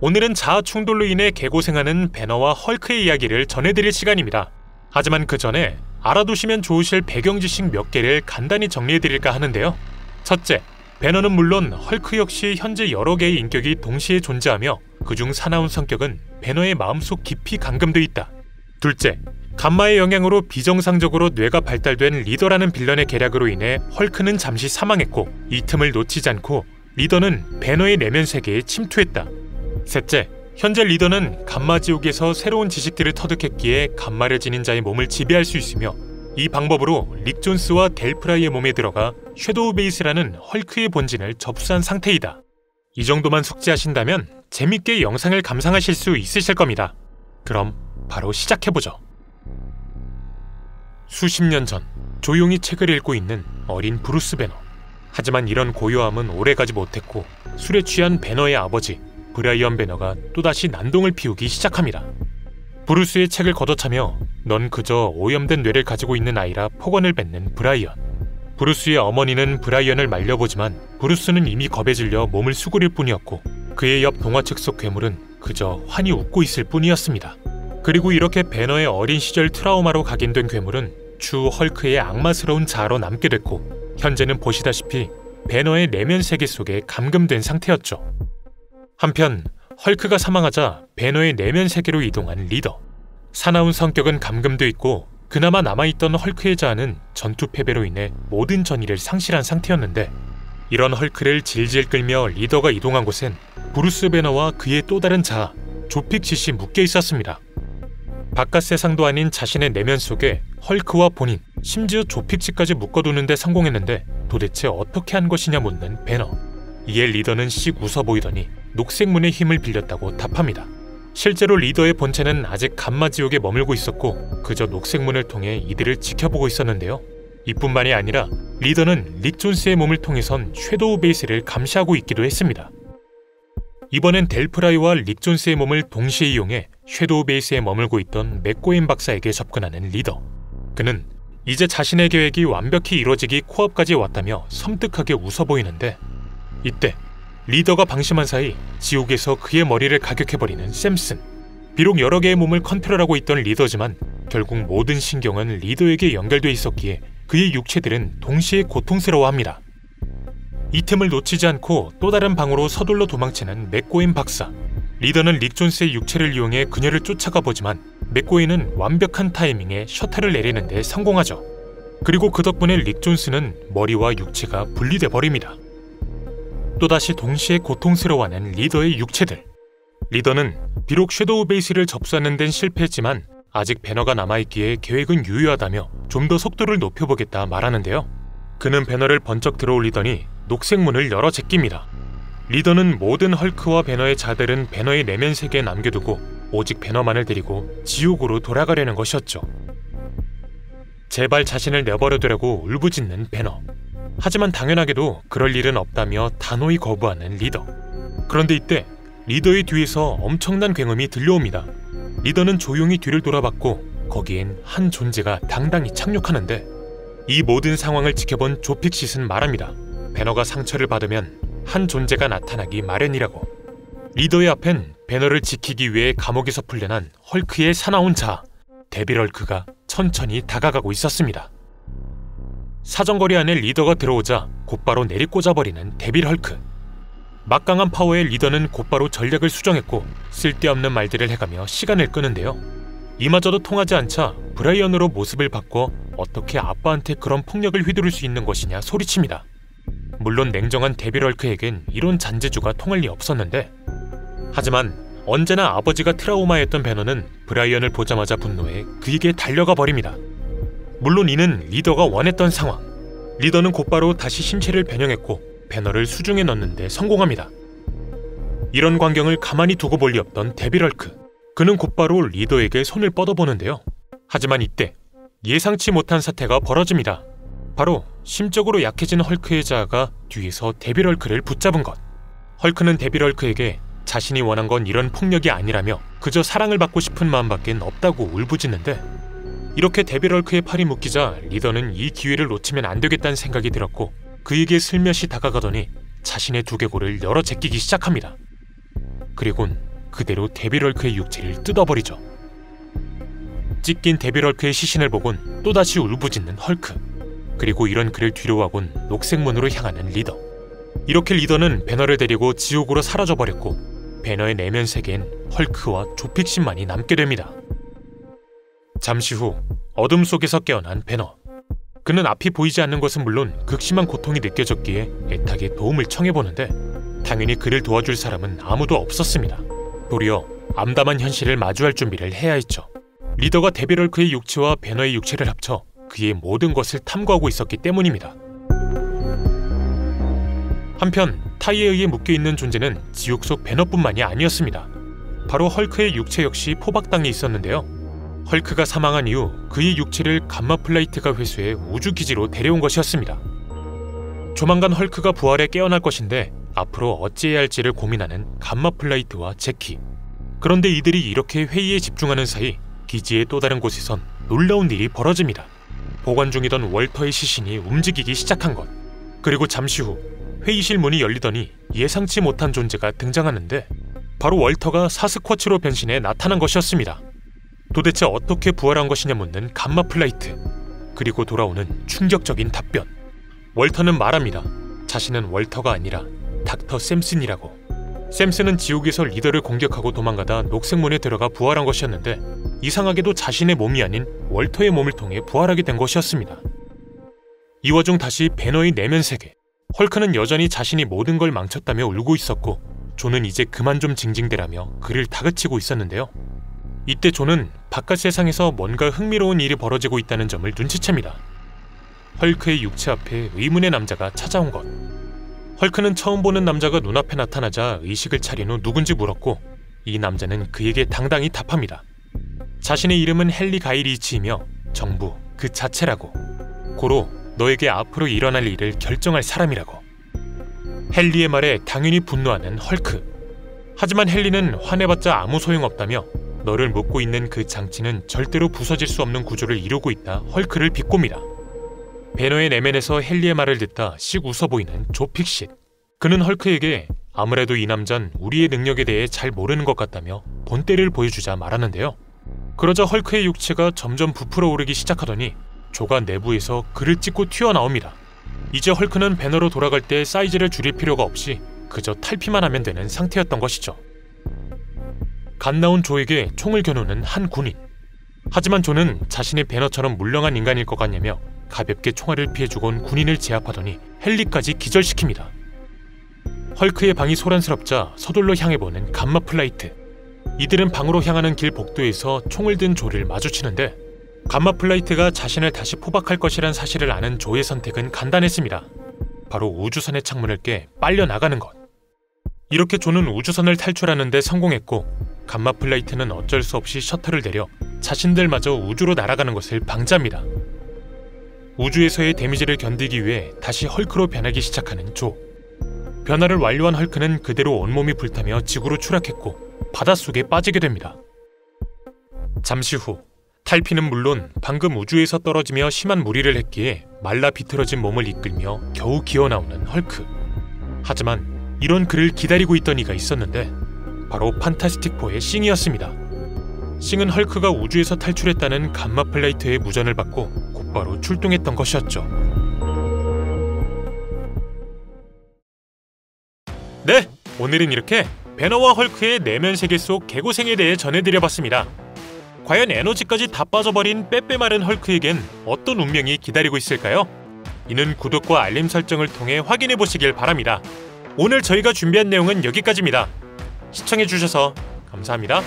오늘은 자아 충돌로 인해 개고생하는 배너와 헐크의 이야기를 전해드릴 시간입니다. 하지만 그 전에 알아두시면 좋으실 배경 지식 몇 개를 간단히 정리해드릴까 하는데요. 첫째, 배너는 물론 헐크 역시 현재 여러 개의 인격이 동시에 존재하며 그중 사나운 성격은 배너의 마음속 깊이 감금돼 있다. 둘째, 감마의 영향으로 비정상적으로 뇌가 발달된 리더라는 빌런의 계략으로 인해 헐크는 잠시 사망했고 이 틈을 놓치지 않고 리더는 배너의 내면 세계에 침투했다. 셋째, 현재 리더는 감마지옥에서 새로운 지식들을 터득했기에 감마를 지닌 자의 몸을 지배할 수 있으며 이 방법으로 릭 존스와 델 프라이의 몸에 들어가 섀도우 베이스라는 헐크의 본진을 접수한 상태이다. 이 정도만 숙지하신다면 재밌게 영상을 감상하실 수 있으실 겁니다. 그럼 바로 시작해보죠. 수십 년 전 조용히 책을 읽고 있는 어린 브루스 배너. 하지만 이런 고요함은 오래가지 못했고 술에 취한 배너의 아버지 브라이언 배너가 또다시 난동을 피우기 시작합니다. 브루스의 책을 걷어차며 넌 그저 오염된 뇌를 가지고 있는 아이라 폭언을 뱉는 브라이언. 브루스의 어머니는 브라이언을 말려보지만 브루스는 이미 겁에 질려 몸을 수그릴 뿐이었고 그의 옆 동화책 속 괴물은 그저 환히 웃고 있을 뿐이었습니다. 그리고 이렇게 배너의 어린 시절 트라우마로 각인된 괴물은 추후 헐크의 악마스러운 자아로 남게 됐고 현재는 보시다시피 배너의 내면 세계 속에 감금된 상태였죠. 한편 헐크가 사망하자 배너의 내면 세계로 이동한 리더. 사나운 성격은 감금돼 있고 그나마 남아있던 헐크의 자아는 전투 패배로 인해 모든 전의를 상실한 상태였는데 이런 헐크를 질질 끌며 리더가 이동한 곳엔 브루스 배너와 그의 또 다른 자아 조픽 짓이 묶여 있었습니다. 바깥 세상도 아닌 자신의 내면 속에 헐크와 본인, 심지어 조픽지까지 묶어두는 데 성공했는데 도대체 어떻게 한 것이냐 묻는 배너. 이에 리더는 씩 웃어 보이더니 녹색문의 힘을 빌렸다고 답합니다. 실제로 리더의 본체는 아직 감마지옥에 머물고 있었고 그저 녹색문을 통해 이들을 지켜보고 있었는데요. 이뿐만이 아니라 리더는 릭 존스의 몸을 통해선 섀도우 베이스를 감시하고 있기도 했습니다. 이번엔 델 프라이와 릭 존스의 몸을 동시에 이용해 섀도우 베이스에 머물고 있던 맥고인 박사에게 접근하는 리더. 그는 이제 자신의 계획이 완벽히 이루어지기 코앞까지 왔다며 섬뜩하게 웃어 보이는데 이때 리더가 방심한 사이 지옥에서 그의 머리를 가격해버리는 샘슨. 비록 여러 개의 몸을 컨트롤하고 있던 리더지만 결국 모든 신경은 리더에게 연결돼 있었기에 그의 육체들은 동시에 고통스러워합니다. 이 틈을 놓치지 않고 또 다른 방으로 서둘러 도망치는 맥고인 박사. 리더는 릭 존스의 육체를 이용해 그녀를 쫓아가 보지만 맥고인은 완벽한 타이밍에 셔틀을 내리는 데 성공하죠. 그리고 그 덕분에 릭 존스는 머리와 육체가 분리돼 버립니다. 또다시 동시에 고통스러워하는 리더의 육체들. 리더는 비록 섀도우 베이스를 접수하는 데는 실패했지만 아직 배너가 남아있기에 계획은 유효하다며 좀 더 속도를 높여보겠다 말하는데요. 그는 배너를 번쩍 들어올리더니 녹색 문을 열어 제낍니다. 리더는 모든 헐크와 배너의 자들은 배너의 내면 세계에 남겨두고 오직 배너만을 데리고 지옥으로 돌아가려는 것이었죠. 제발 자신을 내버려두라고 울부짖는 배너. 하지만 당연하게도 그럴 일은 없다며 단호히 거부하는 리더. 그런데 이때 리더의 뒤에서 엄청난 굉음이 들려옵니다. 리더는 조용히 뒤를 돌아봤고 거기엔 한 존재가 당당히 착륙하는데 이 모든 상황을 지켜본 조픽싯은 말합니다. 배너가 상처를 받으면 한 존재가 나타나기 마련이라고. 리더의 앞엔 배너를 지키기 위해 감옥에서 풀려난 헐크의 사나운 자아 데빌 헐크가 천천히 다가가고 있었습니다. 사정거리 안에 리더가 들어오자 곧바로 내리꽂아버리는 데빌 헐크. 막강한 파워의 리더는 곧바로 전략을 수정했고 쓸데없는 말들을 해가며 시간을 끄는데요. 이마저도 통하지 않자 브라이언으로 모습을 바꿔 어떻게 아빠한테 그런 폭력을 휘두를 수 있는 것이냐 소리칩니다. 물론 냉정한 데빌 헐크에겐 이런 잔재주가 통할 리 없었는데 하지만 언제나 아버지가 트라우마였던 배너는 브라이언을 보자마자 분노해 그에게 달려가 버립니다. 물론 이는 리더가 원했던 상황. 리더는 곧바로 다시 신체를 변형했고 배너를 수중에 넣는데 성공합니다. 이런 광경을 가만히 두고 볼 리 없던 데빌 헐크. 그는 곧바로 리더에게 손을 뻗어보는데요. 하지만 이때 예상치 못한 사태가 벌어집니다. 바로 심적으로 약해진 헐크의 자아가 뒤에서 데빌 헐크를 붙잡은 것. 헐크는 데빌 헐크에게 자신이 원한 건 이런 폭력이 아니라며 그저 사랑을 받고 싶은 마음밖엔 없다고 울부짖는데 이렇게 데빌 헐크의 팔이 묶이자 리더는 이 기회를 놓치면 안 되겠다는 생각이 들었고 그에게 슬며시 다가가더니 자신의 두개골을 열어 제끼기 시작합니다. 그리곤 그대로 데빌 헐크의 육체를 뜯어버리죠. 찢긴 데빌 헐크의 시신을 보곤 또다시 울부짖는 헐크. 그리고 이런 그를 뒤로하곤 녹색문으로 향하는 리더. 이렇게 리더는 배너를 데리고 지옥으로 사라져버렸고 배너의 내면 세계엔 헐크와 조픽신만이 남게 됩니다. 잠시 후 어둠 속에서 깨어난 배너. 그는 앞이 보이지 않는 것은 물론 극심한 고통이 느껴졌기에 애타게 도움을 청해보는데 당연히 그를 도와줄 사람은 아무도 없었습니다. 도리어 암담한 현실을 마주할 준비를 해야 했죠. 리더가 데빌 헐크의 육체와 배너의 육체를 합쳐 그의 모든 것을 탐구하고 있었기 때문입니다. 한편 타이에 의해 묶여있는 존재는 지옥 속 배너뿐만이 아니었습니다. 바로 헐크의 육체 역시 포박당해 있었는데요. 헐크가 사망한 이후 그의 육체를 감마 플레이트가 회수해 우주기지로 데려온 것이었습니다. 조만간 헐크가 부활해 깨어날 것인데 앞으로 어찌해야 할지를 고민하는 감마 플레이트와 제키. 그런데 이들이 이렇게 회의에 집중하는 사이 기지의 또 다른 곳에선 놀라운 일이 벌어집니다. 보관 중이던 월터의 시신이 움직이기 시작한 것. 그리고 잠시 후 회의실 문이 열리더니 예상치 못한 존재가 등장하는데 바로 월터가 사스쿼치로 변신해 나타난 것이었습니다. 도대체 어떻게 부활한 것이냐 묻는 감마 플레이트. 그리고 돌아오는 충격적인 답변. 월터는 말합니다. 자신은 월터가 아니라 닥터 샘슨이라고. 샘슨은 지옥에서 리더를 공격하고 도망가다 녹색문에 들어가 부활한 것이었는데 이상하게도 자신의 몸이 아닌 월터의 몸을 통해 부활하게 된 것이었습니다. 이 와중 다시 배너의 내면 세계. 헐크는 여전히 자신이 모든 걸 망쳤다며 울고 있었고 존은 이제 그만 좀 징징대라며 그를 다그치고 있었는데요. 이때 존은 바깥 세상에서 뭔가 흥미로운 일이 벌어지고 있다는 점을 눈치챕니다. 헐크의 육체 앞에 의문의 남자가 찾아온 것. 헐크는 처음 보는 남자가 눈앞에 나타나자 의식을 차린 후 누군지 물었고 이 남자는 그에게 당당히 답합니다. 자신의 이름은 헨리 가이리치이며 정부 그 자체라고. 고로 너에게 앞으로 일어날 일을 결정할 사람이라고. 헨리의 말에 당연히 분노하는 헐크. 하지만 헨리는 화내봤자 아무 소용없다며 너를 묶고 있는 그 장치는 절대로 부서질 수 없는 구조를 이루고 있다 헐크를 비꼽니다. 배너의 내면에서 헨리의 말을 듣다 씩 웃어 보이는 조픽신. 그는 헐크에게 아무래도 이 남잔 우리의 능력에 대해 잘 모르는 것 같다며 본때를 보여주자 말하는데요. 그러자 헐크의 육체가 점점 부풀어 오르기 시작하더니 조가 내부에서 그를 찢고 튀어나옵니다. 이제 헐크는 배너로 돌아갈 때 사이즈를 줄일 필요가 없이 그저 탈피만 하면 되는 상태였던 것이죠. 갓 나온 조에게 총을 겨누는 한 군인. 하지만 조는 자신의 배너처럼 물렁한 인간일 것 같냐며 가볍게 총알을 피해주곤 군인을 제압하더니 헨리까지 기절시킵니다. 헐크의 방이 소란스럽자 서둘러 향해보는 감마 플라이트. 이들은 방으로 향하는 길 복도에서 총을 든 조를 마주치는데 감마 플라이트가 자신을 다시 포박할 것이란 사실을 아는 조의 선택은 간단했습니다. 바로 우주선의 창문을 깨 빨려나가는 것. 이렇게 조는 우주선을 탈출하는 데 성공했고 감마 플라이트는 어쩔 수 없이 셔틀을 내려 자신들마저 우주로 날아가는 것을 방지합니다. 우주에서의 데미지를 견디기 위해 다시 헐크로 변하기 시작하는 조. 변화를 완료한 헐크는 그대로 온몸이 불타며 지구로 추락했고 바닷속에 빠지게 됩니다. 잠시 후 탈피는 물론 방금 우주에서 떨어지며 심한 무리를 했기에 말라 비틀어진 몸을 이끌며 겨우 기어나오는 헐크. 하지만 이런 그를 기다리고 있던 이가 있었는데 바로 판타스틱4의 싱이었습니다. 싱은 헐크가 우주에서 탈출했다는 감마 플레이트의 무전을 받고 곧바로 출동했던 것이었죠. 네! 오늘은 이렇게 배너와 헐크의 내면 세계 속 개고생에 대해 전해드려봤습니다. 과연 에너지까지 다 빠져버린 빼빼 마른 헐크에겐 어떤 운명이 기다리고 있을까요? 이는 구독과 알림 설정을 통해 확인해보시길 바랍니다. 오늘 저희가 준비한 내용은 여기까지입니다. 시청해주셔서 감사합니다.